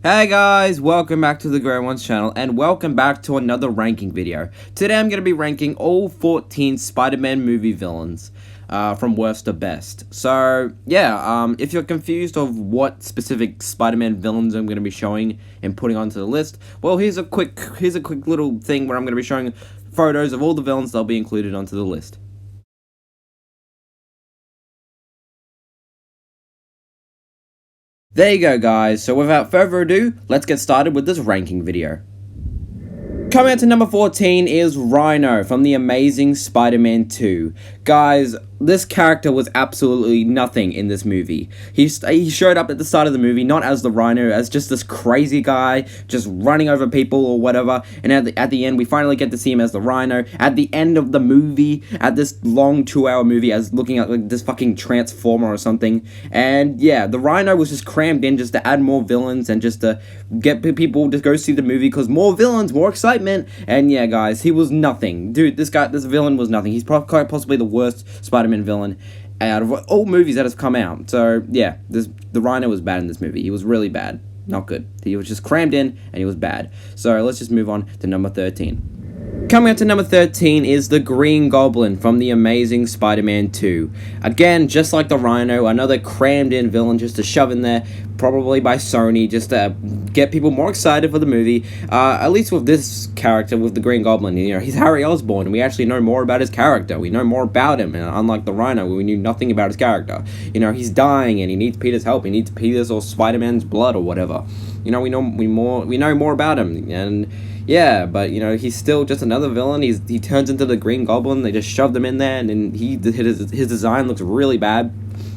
Hey guys, welcome back to the Grey Ones channel, and welcome back to another ranking video. Today I'm going to be ranking all 14 Spider-Man movie villains, from worst to best. So, yeah, if you're confused of what specific Spider-Man villains I'm going to be showing and putting onto the list, well, here's a quick little thing where I'm going to be showing photos of all the villains that'll be included onto the list. There you go, guys. So without further ado, let's get started with this ranking video. Coming out to number 14 is Rhino from The Amazing Spider-Man 2. Guys, this character was absolutely nothing in this movie. He showed up at the start of the movie not as the Rhino, as just this crazy guy just running over people or whatever, and at the end we finally get to see him as the Rhino. At the end of the movie, at this long 2-hour movie, as looking at like this fucking transformer or something, and yeah, the Rhino was just crammed in just to add more villains and just to get people to go see the movie because more villains, more excitement. And yeah, guys, he was nothing. Dude, this villain was nothing. He's quite possibly the worst Spider-Man villain out of all movies that have come out. So yeah, the Rhino was bad in this movie. He was really bad. Not good. He was just crammed in and he was bad. So let's just move on to number 13. Coming up to number 13 is the Green Goblin from The Amazing Spider-Man 2. Again, just like the Rhino, another crammed in villain just to shove in there, probably by Sony, just to get people more excited for the movie. At least with this character, with the Green Goblin, you know, he's Harry Osborn, and we actually know more about his character. We know more about him, and unlike the Rhino, we knew nothing about his character. You know, he's dying, and he needs Peter's help. He needs Peter's or Spider-Man's blood or whatever. You know, we know more about him, and yeah, but you know, he's still just another villain. He turns into the Green Goblin. They just shoved him in there, and then his design looks really bad.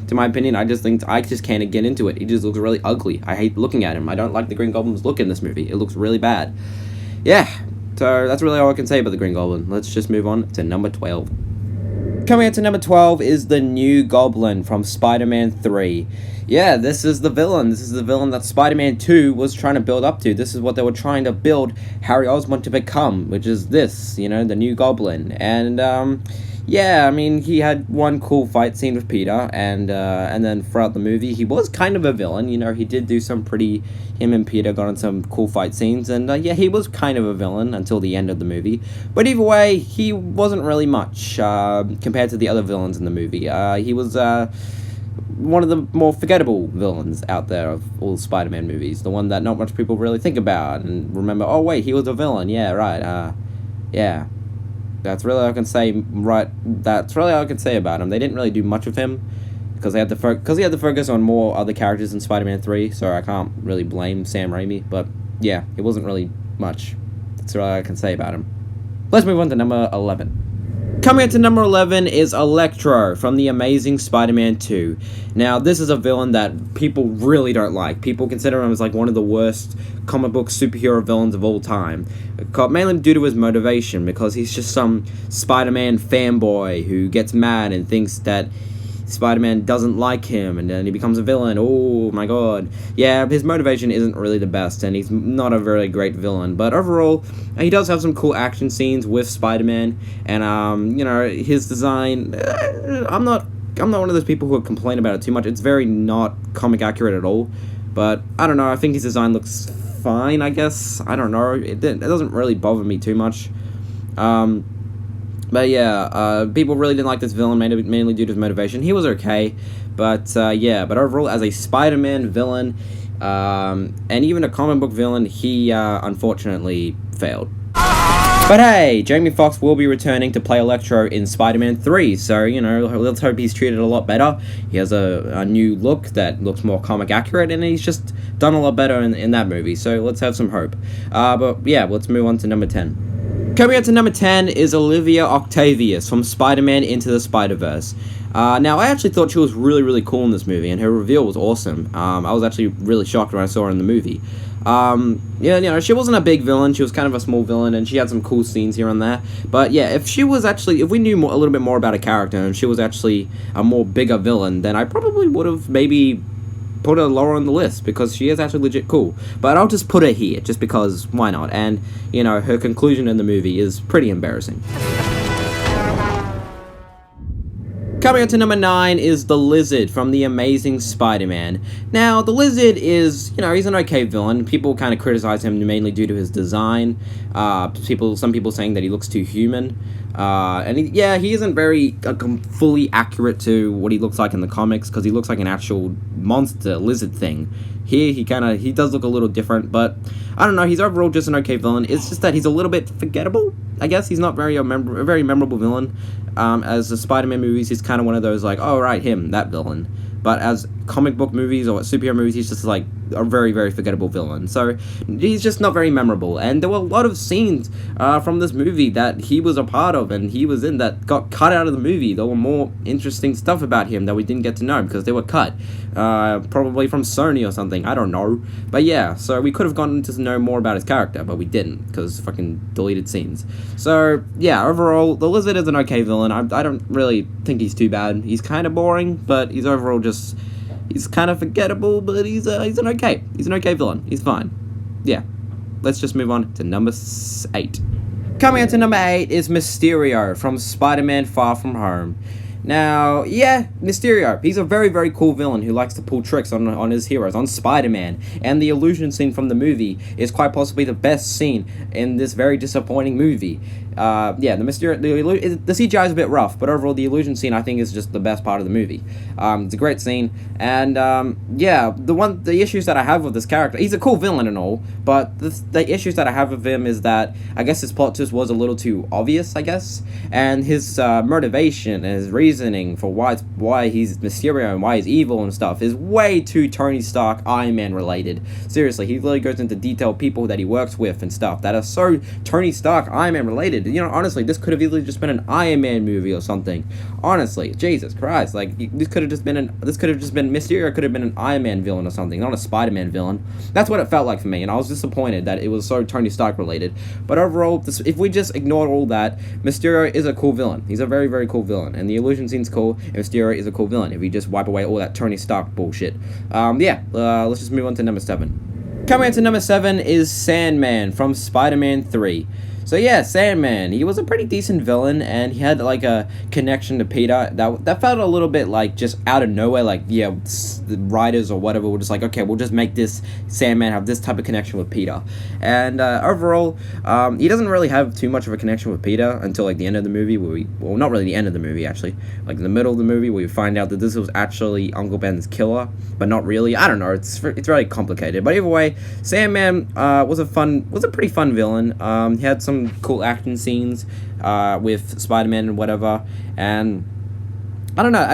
To my opinion, I just can't get into it. He just looks really ugly. I hate looking at him. I don't like the Green Goblin's look in this movie. It looks really bad. Yeah, so that's really all I can say about the Green Goblin. Let's just move on to number 12. Coming out to number 12 is the New Goblin from Spider-Man 3. Yeah, this is the villain. This is the villain that Spider-Man 2 was trying to build up to. This is what they were trying to build Harry Osborn to become, which is this, you know, the New Goblin. And, yeah, I mean, he had one cool fight scene with Peter, and then throughout the movie, he was kind of a villain. You know, he did do him and Peter got in some cool fight scenes, and yeah, he was kind of a villain until the end of the movie. But either way, he wasn't really much compared to the other villains in the movie. He was one of the more forgettable villains out there of all Spider-Man movies, the one that not much people really think about and remember. Oh wait, he was a villain. Yeah, right. Yeah. That's really all I can say. That's really all I can say about him. They didn't really do much of him because he had to focus on more other characters in Spider-Man 3. So I can't really blame Sam Raimi. But yeah, it wasn't really much. That's really all I can say about him. Let's move on to number 11. Coming up to number 11 is Electro from The Amazing Spider-Man 2. Now, this is a villain that people really don't like. People consider him as like one of the worst comic book superhero villains of all time. Mainly due to his motivation, because he's just some Spider-Man fanboy who gets mad and thinks that Spider-Man doesn't like him, and then he becomes a villain. Oh my god. Yeah, his motivation isn't really the best, and he's not a very great villain, but overall, he does have some cool action scenes with Spider-Man, and, you know, his design, I'm not one of those people who complain about it too much. It's very not comic accurate at all, but I don't know, I think his design looks fine, I guess. I don't know, it doesn't really bother me too much. But yeah, people really didn't like this villain, mainly due to his motivation. He was okay, but yeah, but overall, as a Spider-Man villain, and even a comic book villain, he unfortunately failed. But hey, Jamie Foxx will be returning to play Electro in Spider-Man 3, so, you know, let's hope he's treated a lot better. He has a new look that looks more comic accurate, and he's just done a lot better in that movie, so let's have some hope. But yeah, let's move on to number 10. Coming up to number 10 is Olivia Octavius from Spider-Man Into the Spider-Verse. Now, I actually thought she was really, really cool in this movie, and her reveal was awesome. I was actually really shocked when I saw her in the movie. Yeah, you know, she wasn't a big villain, she was kind of a small villain, and she had some cool scenes here and there. But yeah, if we knew a little bit more about her character, and she was actually a more bigger villain, then I probably would have maybe put her lower on the list, because she is actually legit cool. But I'll just put her here, just because, why not? And, you know, her conclusion in the movie is pretty embarrassing. Coming up to number 9 is the Lizard from The Amazing Spider-Man. Now, the Lizard is, he's an okay villain. People kind of criticize him mainly due to his design. Some people saying that he looks too human. He isn't very fully accurate to what he looks like in the comics, because he looks like an actual monster lizard thing. Here, he does look a little different, but I don't know, he's overall just an okay villain. It's just that he's a little bit forgettable, I guess. He's not a very memorable villain. As the Spider-Man movies, he's kind of one of those, like, oh, right, him, that villain. But as comic book movies or superhero movies, he's just, like, a very, very forgettable villain. So, he's just not very memorable. And there were a lot of scenes from this movie that he was a part of and he was in that got cut out of the movie. There were more interesting stuff about him that we didn't get to know because they were cut. Probably from Sony or something, I don't know. But yeah, so we could have gotten to know more about his character, but we didn't, because fucking deleted scenes. So, yeah, overall, the Lizard is an okay villain. I don't really think he's too bad. He's kind of boring, but he's overall just... he's kind of forgettable, but he's an okay villain. He's fine. Yeah. Let's just move on to number 8. Coming on to number 8 is Mysterio from Spider-Man Far From Home. Now, yeah, Mysterio, he's a very, very cool villain who likes to pull tricks on his heroes, on Spider-Man, and the illusion scene from the movie is quite possibly the best scene in this very disappointing movie. The CGI is a bit rough, but overall the illusion scene I think is just the best part of the movie. It's a great scene, and the issues that I have with this character, he's a cool villain and all, but the issues that I have with him is that I guess his plot twist was a little too obvious, I guess, and his motivation and his reasoning for why he's Mysterio and why he's evil and stuff is way too Tony Stark, Iron Man related. Seriously, he really goes into detail people that he works with and stuff that are so Tony Stark, Iron Man related. Honestly, this could have easily just been an Iron Man movie or something. Honestly, Jesus Christ, like this could have just been Mysterio could have been an Iron Man villain or something, not a Spider-Man villain. That's what it felt like for me, and I was disappointed that it was so Tony Stark related. But overall, if we just ignored all that, Mysterio is a cool villain. He's a very, very cool villain, and the illusion scene's cool, and Mysterio is a cool villain if we just wipe away all that Tony Stark bullshit. Let's just move on to number 7. Coming on to number 7 is Sandman from Spider-Man 3. So yeah, Sandman, he was a pretty decent villain, and he had like a connection to Peter that felt a little bit like just out of nowhere, like the writers or whatever were just like, okay, we'll just make this Sandman have this type of connection with Peter. And overall, he doesn't really have too much of a connection with Peter until like the end of the movie, well, not really the end of the movie actually, like in the middle of the movie where we find out that this was actually Uncle Ben's killer, but not really. I don't know, it's really complicated. But either way, Sandman was a pretty fun villain. He had some cool action scenes with Spider-Man and whatever, and I don't know.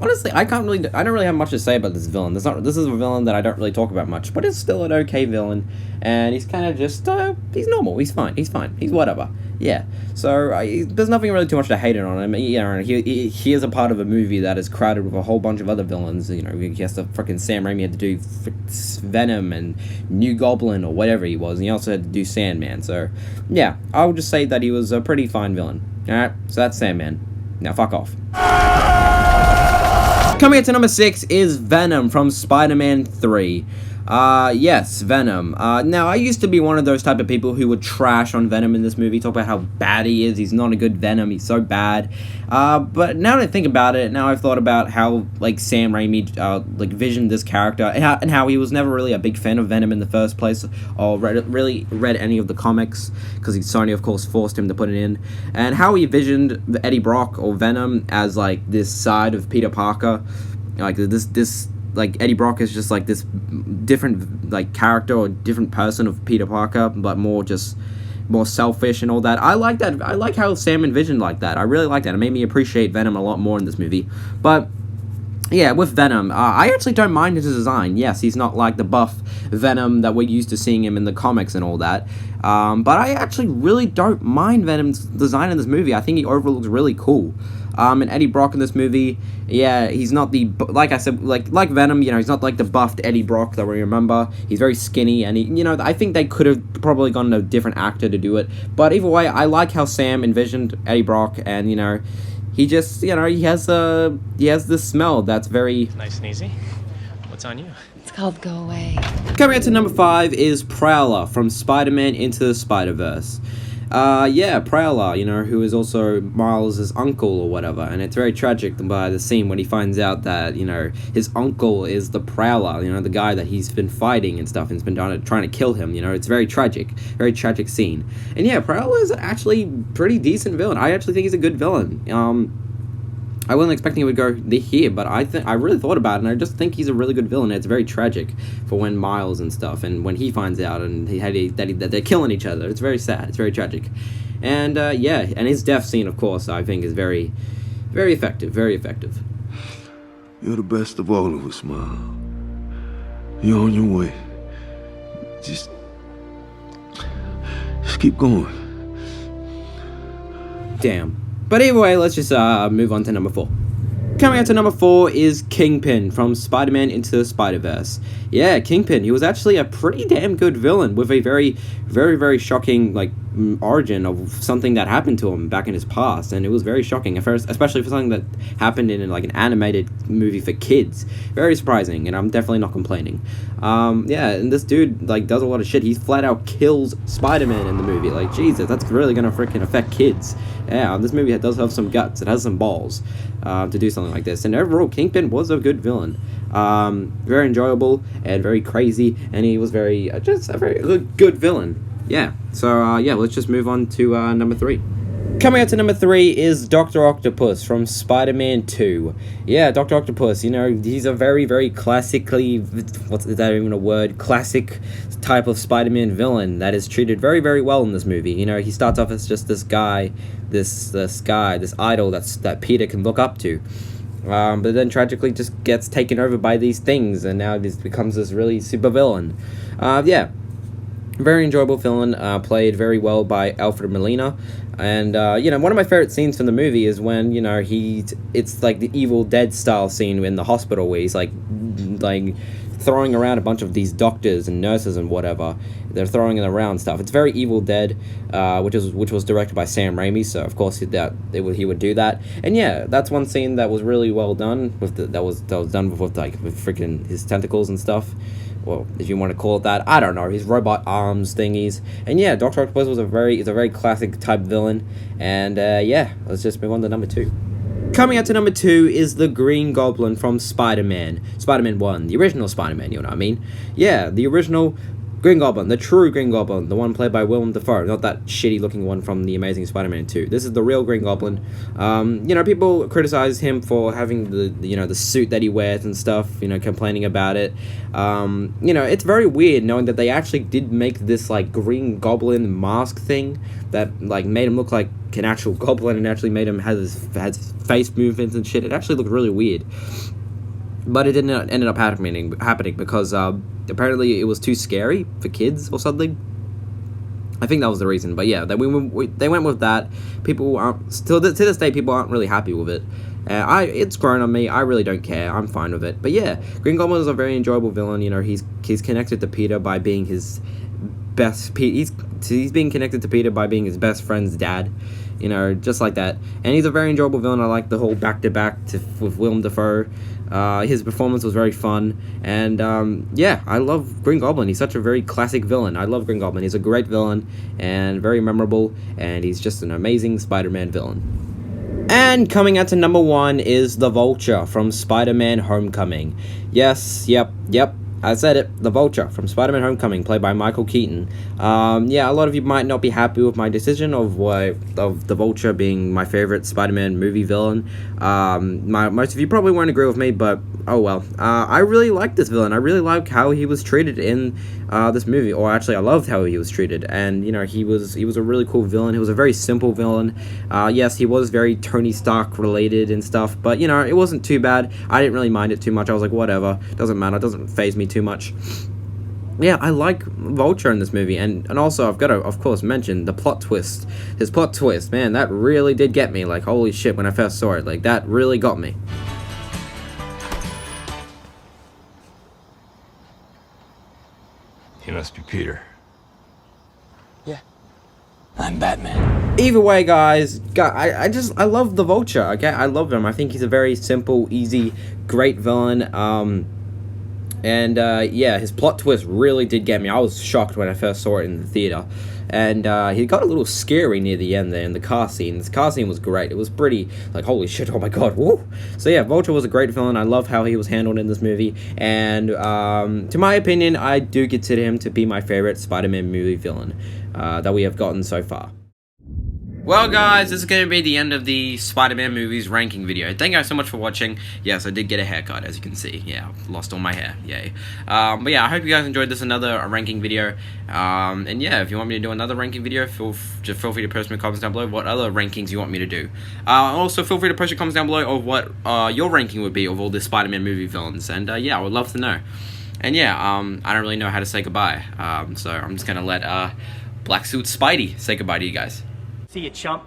Honestly, I don't really have much to say about this villain. This is a villain that I don't really talk about much, but it's still an okay villain, and he's kind of just he's normal. He's fine. He's whatever. Yeah. So there's nothing really too much to hate on him. He is a part of a movie that is crowded with a whole bunch of other villains. He has to freaking Sam Raimi had to do Venom and New Goblin or whatever he was, and he also had to do Sandman. So yeah, I would just say that he was a pretty fine villain. All right. So that's Sandman. Now fuck off. Coming up to number 6 is Venom from Spider-Man 3. Yes, Venom. Now, I used to be one of those type of people who would trash on Venom in this movie, talk about how bad he is, he's not a good Venom, he's so bad. But now that I think about it, now I've thought about how, like, Sam Raimi, visioned this character, and how he was never really a big fan of Venom in the first place, or really read any of the comics, because Sony, of course, forced him to put it in, and how he visioned Eddie Brock, or Venom, as, like, this side of Peter Parker, like, this like Eddie Brock is just like this different like character or different person of Peter Parker, but more selfish and all that. I like that. I like how Sam envisioned like that. I really like that. It made me appreciate Venom a lot more in this movie. But yeah, with Venom, I actually don't mind his design. Yes, he's not like the buff Venom that we're used to seeing him in the comics and all that. But I actually really don't mind Venom's design in this movie. I think he overall looks really cool. And Eddie Brock in this movie, yeah, he's not like I said, like Venom, he's not like the buffed Eddie Brock that we remember. He's very skinny, and I think they could have probably gotten a different actor to do it. But either way, I like how Sam envisioned Eddie Brock, and he just, he has this smell that's very nice and easy. What's on you? It's called Go Away. Coming up to number 5 is Prowler from Spider-Man Into the Spider-Verse. Yeah, Prowler, you know, who is also Miles' uncle or whatever, and it's very tragic by the scene when he finds out that, you know, his uncle is the Prowler, you know, the guy that he's been fighting and stuff, and has been trying to kill him, you know, it's very tragic scene. And yeah, Prowler is actually pretty decent villain. I actually think he's a good villain. I wasn't expecting he would go here, but I really thought about it, and I just think he's a really good villain. It's very tragic for when Miles and stuff, and when he finds out and that they're killing each other. It's very sad. It's very tragic, and yeah, and his death scene, of course, I think is very, very effective. Very effective. You're the best of all of us, Miles. You're on your way. Just keep going. Damn. But either way, let's just move on to number 4. Coming out to number 4 is Kingpin from Spider-Man Into the Spider-Verse. Yeah, Kingpin, he was actually a pretty damn good villain with a very, very, very shocking, like, origin of something that happened to him back in his past, and it was very shocking, especially for something that happened in, like, an animated movie for kids. Very surprising, and I'm definitely not complaining. Yeah, and this dude, like, does a lot of shit. He flat out kills Spider-Man in the movie. Like, Jesus, that's really gonna freaking affect kids. Yeah, this movie does have some guts. It has some balls to do something like this. And overall, Kingpin was a good villain. Very enjoyable and very crazy, and he was just a very good villain. Yeah, so yeah, let's just move on to number 3. Coming out to number 3 is Dr. Octopus from Spider-Man 2. Yeah, Dr. Octopus, you know, he's a very, very classically, is that even a word? Classic type of Spider-Man villain that is treated very, very well in this movie. You know, he starts off as just this guy, this idol that Peter can look up to. But then tragically just gets taken over by these things, and now he becomes this really super villain. Yeah. Very enjoyable villain, played very well by Alfred Molina. And, you know, one of my favorite scenes from the movie is when, you know, it's like the Evil Dead style scene in the hospital where he's like throwing around a bunch of these doctors and nurses and whatever. They're throwing it around stuff. It's very Evil Dead, which was directed by Sam Raimi, so of course he would do that. And yeah, that's one scene that was really well done that was done with freaking his tentacles and stuff. Well, if you want to call it that, I don't know, his robot arms thingies. And yeah, Dr. Octopus is a very classic type villain. And yeah, let's just move on to number 2. Coming out to number 2 is the Green Goblin from Spider-Man 1, the original Spider-Man, you know what I mean? Yeah, the original Green Goblin, the true Green Goblin, the one played by Willem Dafoe, not that shitty looking one from the Amazing Spider-Man 2. This is the real Green Goblin. You know, people criticize him for having the suit that he wears and stuff, you know, complaining about it. You know, it's very weird knowing that they actually did make this, like, Green Goblin mask thing that, like, made him look like an actual goblin and actually made him have his face movements and shit. It actually looked really weird. But it didn't ended up happening because apparently it was too scary for kids or something. I think that was the reason. But yeah, they went with that. People aren't to this day. People aren't really happy with it. It's grown on me. I really don't care. I'm fine with it. But yeah, Green Goblin is a very enjoyable villain. You know, he's connected to Peter by being his best. He's being connected to Peter by being his best friend's dad. You know, just like that. And he's a very enjoyable villain. I like the whole back-to-back with Willem Dafoe. His performance was very fun. And, yeah, I love Green Goblin. He's such a very classic villain. I love Green Goblin. He's a great villain and very memorable. And he's just an amazing Spider-Man villain. And coming out to number 1 is the Vulture from Spider-Man Homecoming. Yes, yep. I said it, the Vulture from Spider-Man Homecoming, played by Michael Keaton. Yeah, a lot of you might not be happy with my decision of the Vulture being my favorite Spider-Man movie villain. Most of you probably won't agree with me, but oh well. I really like this villain. I really like how he was treated in this movie, or actually I loved how he was treated. And you know, he was a really cool villain. He was a very simple villain. Yes, he was very Tony Stark related and stuff, but you know, it wasn't too bad. I didn't really mind it too much. I was like, whatever, doesn't matter, it doesn't faze me too much. Yeah, I like Vulture in this movie, and also I've got to, of course, mention the plot twist. His plot twist, man, that really did get me. Like, holy shit, when I first saw it, like, that really got me. He must be Peter. Yeah. I'm Batman. Either way, guys, I love the Vulture, okay? I love him. I think he's a very simple, easy, great villain. And yeah, his plot twist really did get me. I was shocked when I first saw it in the theater. And he got a little scary near the end there in the car scene. This car scene was great. It was pretty, like, holy shit, oh my god, woo! So yeah, Vulture was a great villain. I love how he was handled in this movie. And to my opinion, I do consider him to be my favorite Spider-Man movie villain that we have gotten so far. Well guys, this is going to be the end of the Spider-Man movies ranking video. Thank you guys so much for watching. Yes, I did get a haircut, as you can see. Yeah, I've lost all my hair. Yay. But yeah, I hope you guys enjoyed this, another ranking video. And yeah, if you want me to do another ranking video, just feel free to post me comments down below what other rankings you want me to do. Also, feel free to post your comments down below of what your ranking would be of all the Spider-Man movie villains. And yeah, I would love to know. And yeah, I don't really know how to say goodbye. So I'm just going to let Black Suit Spidey say goodbye to you guys. See you, chump.